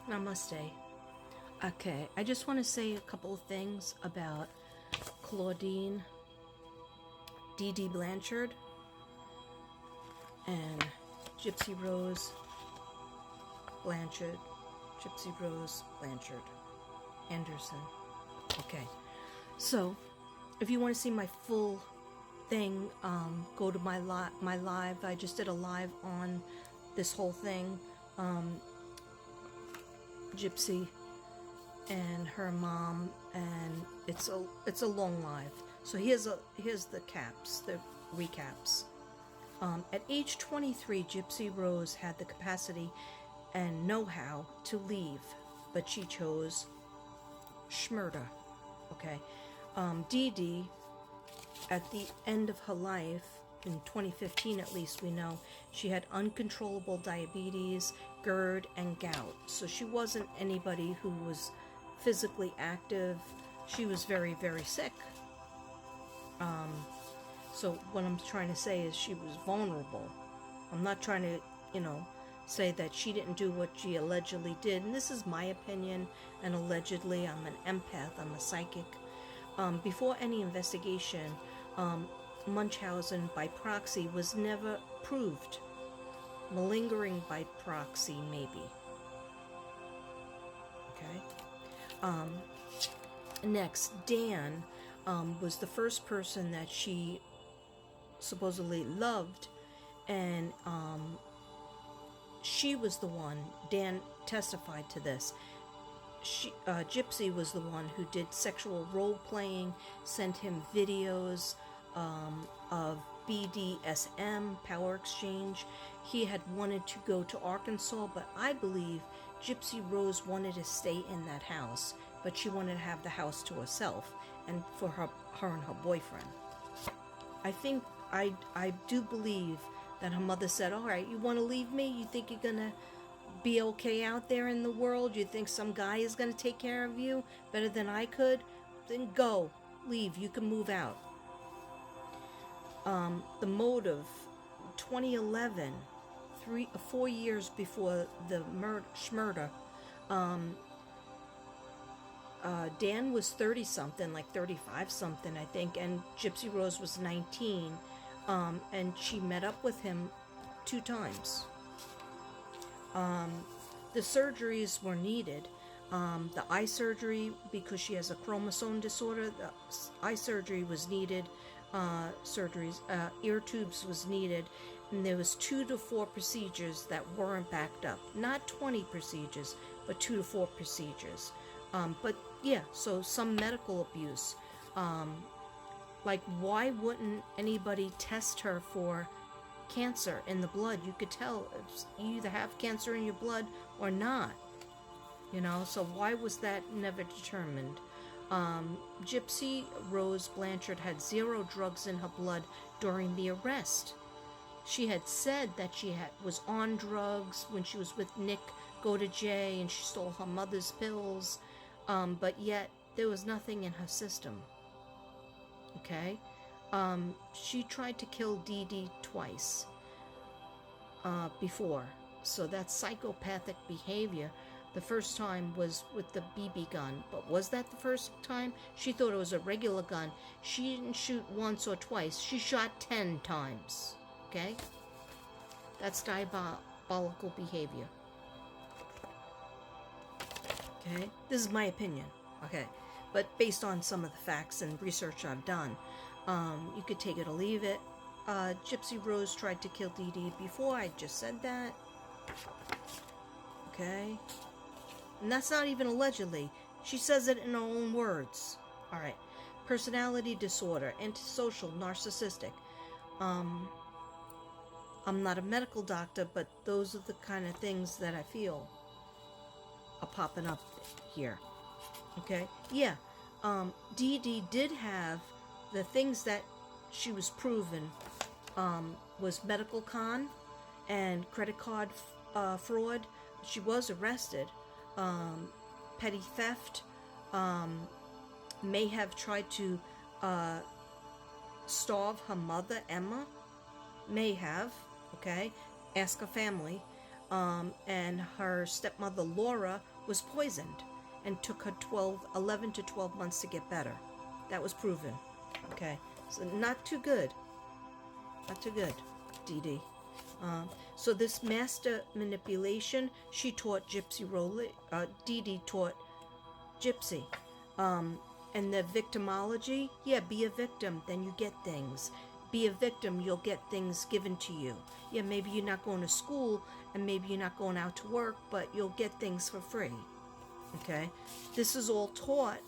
Namaste. Okay, I just want to say a couple of things about Claudine D.D. Blanchard and Gypsy Rose Blanchard. Gypsy Rose Blanchard Anderson. Okay, so if you want to see my full thing, go to my live. I just did a live on this whole thing. Gypsy and her mom, and it's a long live. So here's the caps, the recaps. At age 23, Gypsy Rose had the capacity and know-how to leave, but she chose Schmurda. Okay, Dee Dee, at the end of her life, in 2015 at least, we know she had uncontrollable diabetes, GERD, and gout. So she wasn't anybody who was physically active. She was very, very sick. So what I'm trying to say is she was vulnerable. I'm not trying to, say that she didn't do what she allegedly did. And this is my opinion, and allegedly I'm an empath, I'm a psychic. Before any investigation, Munchausen by proxy was never proved. Malingering by proxy, maybe. Okay. Next, Dan was the first person that she supposedly loved, and she was the one. Dan testified to this. Gypsy was the one who did sexual role-playing, sent him videos of BDSM, power exchange. He had wanted to go to Arkansas, but I believe Gypsy Rose wanted to stay in that house, but she wanted to have the house to herself and for her and her boyfriend. I think, I do believe that her mother said, all right, you want to leave me? You think you're going to be okay out there in the world? You think some guy is going to take care of you better than I could? Then go, leave, you can move out. The motive, 2011, 4 years before the murder, Dan was 30 something, like 35 something, I think, and Gypsy Rose was 19, and she met up with him 2 times. The surgeries were needed. The eye surgery, because she has a chromosome disorder, the eye surgery was needed. Ear tubes was needed, and there was 2 to 4 procedures that weren't backed up. Not 20 procedures, but 2 to 4 procedures. But yeah, so some medical abuse. Like, why wouldn't anybody test her for cancer in the blood? You could tell you either have cancer in your blood or not. So why was that never determined? Gypsy Rose Blanchard had 0 drugs in her blood during the arrest. She had said that she was on drugs when she was with Nick Go to Jay, and she stole her mother's pills, but yet there was nothing in her system. Okay? She tried to kill Dee Dee twice before, so that's psychopathic behavior. The first time was with the BB gun, but was that the first time? She thought it was a regular gun. She didn't shoot once or twice. She shot 10 times. Okay? That's diabolical behavior. Okay? This is my opinion. Okay? But based on some of the facts and research I've done, you could take it or leave it. Gypsy Rose tried to kill Dee Dee before. I just said that. Okay? And that's not even allegedly. She says it in her own words. Alright. Personality disorder. Antisocial. Narcissistic. I'm not a medical doctor, but those are the kind of things that I feel are popping up here. Okay? Yeah. Dee Dee did have the things that she was proven was medical con and credit card fraud. She was arrested. Petty theft, may have tried to starve her mother, Emma, may have, okay, ask her family, and her stepmother Laura was poisoned and took her 11 to 12 months to get better. That was proven. Okay, so not too good. Not too good, Dee Dee. So this master manipulation, she taught Gypsy Dee Dee taught Gypsy. And the victimology, yeah, be a victim, then you get things. Be a victim, you'll get things given to you. Yeah, maybe you're not going to school, and maybe you're not going out to work, but you'll get things for free. Okay? This is all taught.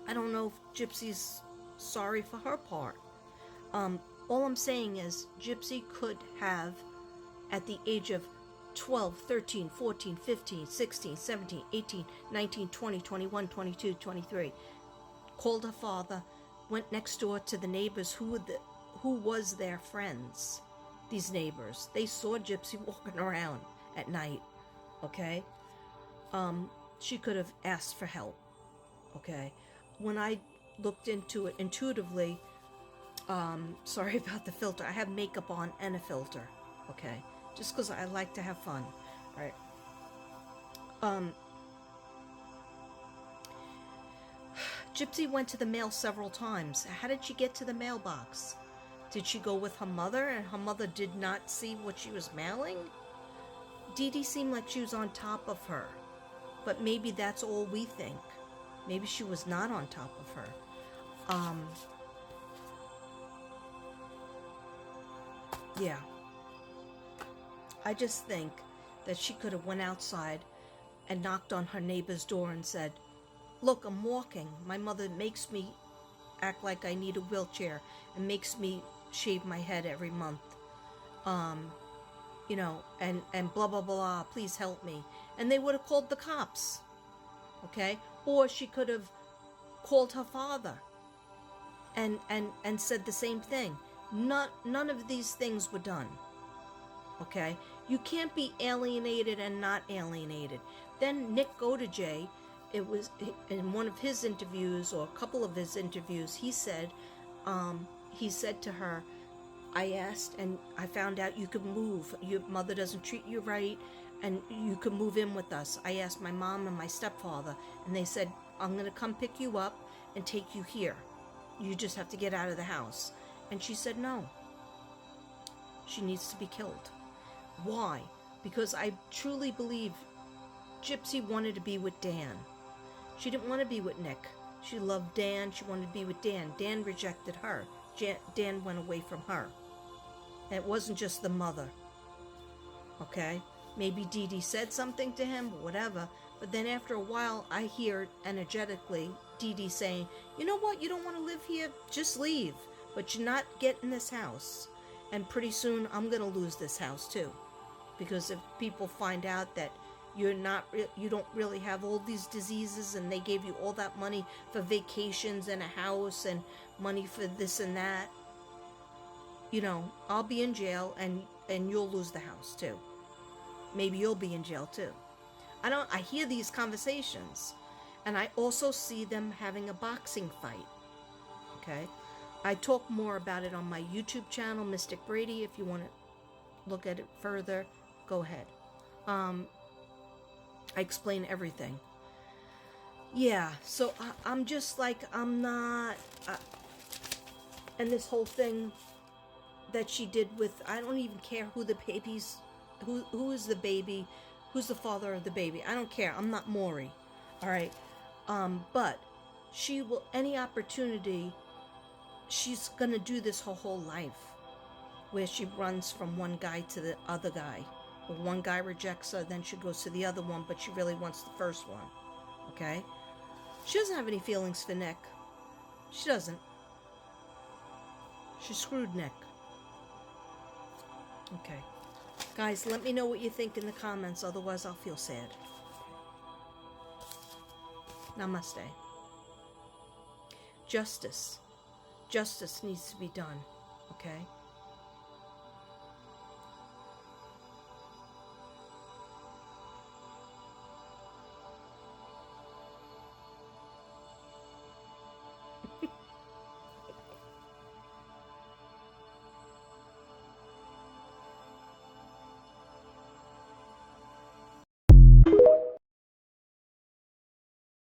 I don't know if Gypsy's sorry for her part. All I'm saying is Gypsy could have, at the age of 12, 13, 14, 15, 16, 17, 18, 19, 20, 21, 22, 23, called her father, went next door to the neighbors who was their friends. These neighbors, they saw Gypsy walking around at night. Okay? She could have asked for help. Okay? When I looked into it intuitively, sorry about the filter. I have makeup on and a filter. Okay? Just because I like to have fun. All right. Gypsy went to the mail several times. How did she get to the mailbox? Did she go with her mother and her mother did not see what she was mailing? Dee Dee seemed like she was on top of her. But maybe that's all we think. Maybe she was not on top of her. Yeah. I just think that she could have went outside and knocked on her neighbor's door and said, "Look, I'm walking. My mother makes me act like I need a wheelchair and makes me shave my head every month. You know, and blah, blah, blah, please help me." And they would have called the cops. Okay? Or she could have called her father and said the same thing. None of these things were done. Okay? You can't be alienated and not alienated. Then Nick Gottejay, it was in one of his interviews or a couple of his interviews, he said to her, "I asked and I found out you could move. Your mother doesn't treat you right and you could move in with us. I asked my mom and my stepfather and they said, I'm going to come pick you up and take you here. You just have to get out of the house." And she said no. She needs to be killed. Why? Because I truly believe Gypsy wanted to be with Dan. She didn't want to be with Nick. She loved Dan. She wanted to be with Dan. Dan rejected her. Dan went away from her. And it wasn't just the mother. Okay? Maybe Dee Dee said something to him, or whatever. But then after a while, I hear energetically Dee Dee saying, "You know what? You don't want to live here? Just leave. But you're not getting this house. And pretty soon, I'm going to lose this house too. Because if people find out that you don't really have all these diseases and they gave you all that money for vacations and a house and money for this and that, you know, I'll be in jail and you'll lose the house too. Maybe you'll be in jail too." I hear these conversations, and I also see them having a boxing fight. Okay? I talk more about it on my YouTube channel, Mystic Brady. If you want to look at it further, go ahead. I explain everything. Yeah, so I'm just like, I'm not... and this whole thing that she did with... I don't even care who the baby's... Who is the baby? Who's the father of the baby? I don't care. I'm not Maury. All right? But she will... Any opportunity... She's going to do this her whole life, where she runs from one guy to the other guy. Or one guy rejects her, then she goes to the other one, but she really wants the first one. Okay? She doesn't have any feelings for Nick. She doesn't. She screwed Nick. Okay. Guys, let me know what you think in the comments, otherwise I'll feel sad. Namaste. Justice. Justice needs to be done, okay?